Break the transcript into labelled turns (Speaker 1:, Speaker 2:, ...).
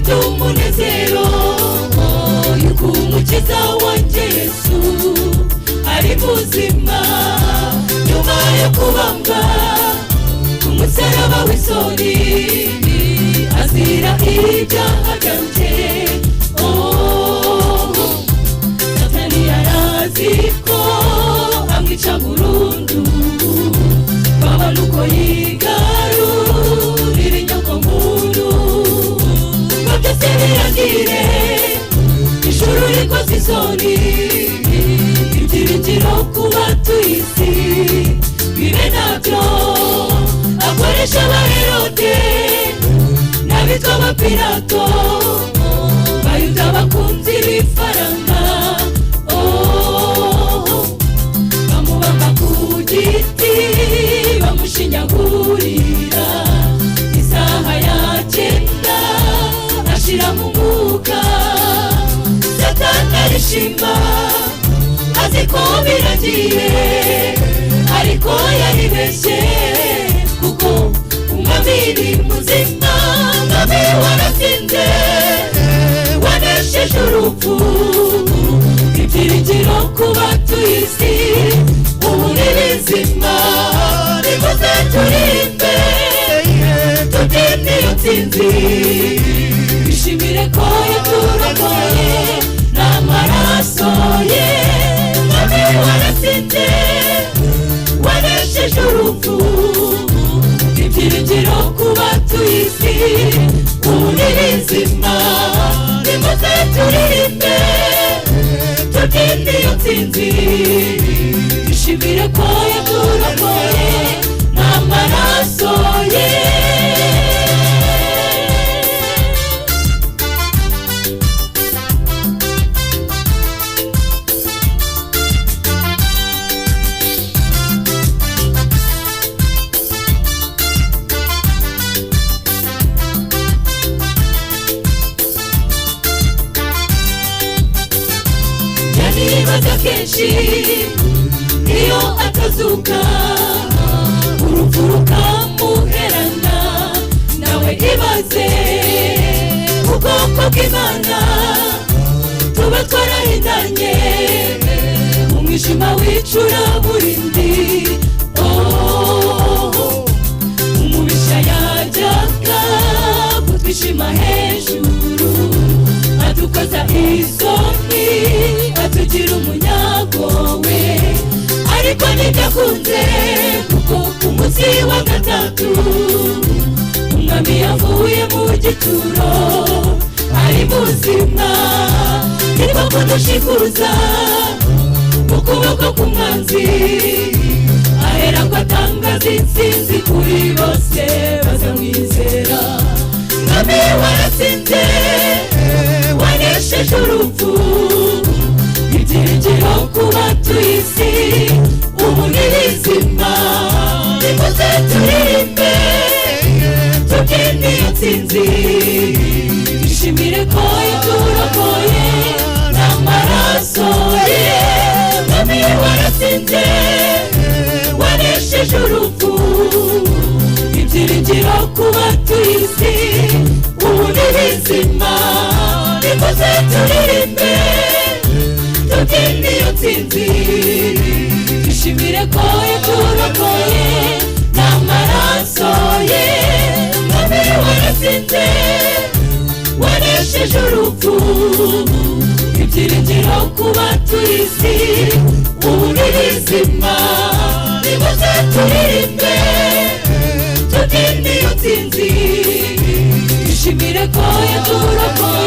Speaker 1: mfite umunezero yuko umukiza wanjye Yesu ari muzima nyuma yo kubambwa ku musaraba w'isoni azira ibyaha byanjye. Satani yarazi ko amwica burundu babona uko yigarurira inyokomuntu ngo byose birangire ijuru rikoze isoni ibyiringiro ku batuye isi bibe nabyo akoresha abaherode n'abitwa abapilato bayuda bakunzi b'ifaranga bamubamba ku giti bamushinyagurira isaha ya 9 ashira mu mwuka. Satani arishima azi ko biragiye ariko yaribeshye kuko umwami ni muzima umwami waratsinze wanesheje urupfu ibyiringiro ku batuye isi ubu ni bizima nimuze turirimbe tubyine iyo ntsinzi bishimire ko yaturokoye n'amaraso ye umwami waratsinze wanesheje urupfu ibyiringiro ku batuye isi ubu ni bizima nimuze turirimbe tubyine iyo ntsinzi bishimire ko yaturokoye n'amaraso ye. Yanibaza kenshi iyo atazuka urupfu rukamuherana nawe ibaze ubwoko bw'Imana tuba twarahindanye mu mwijima w'icuraburindi. Umubisha yajyaga kutwishima hejuru adukoza isoni atugira umunyago we ariko ntidakunze kuko ku munsi wa gatatu umwami yavuye mu gituro ari muzima niko kudushikuza mu kuboko k'umwanzi ahera ko atangaza intsinzi kuri bose bazamwizera. Umwami waratsinze wanesheje urupfu ibyiringiro ku batuye isi ubu ni bizima nimuze turirimbe tubyine iyo ntsinzi bishimire ko yaturokoye n'amaraso ye. Umwami waratsinze wanesheje urupfu ibyiringiro ku batuye isi ubu ni bizima nimuze turirimbe tubyine iyo ntsinzi bishimire ko yaturokoye n'amaraso ye. Umwami waratsinze wanesheje urupfu ibyiringiro ku batuye isi ubu ni bizima nimuze turirimbe tubyine iyo ntsinzi bishimire ko yaturokoye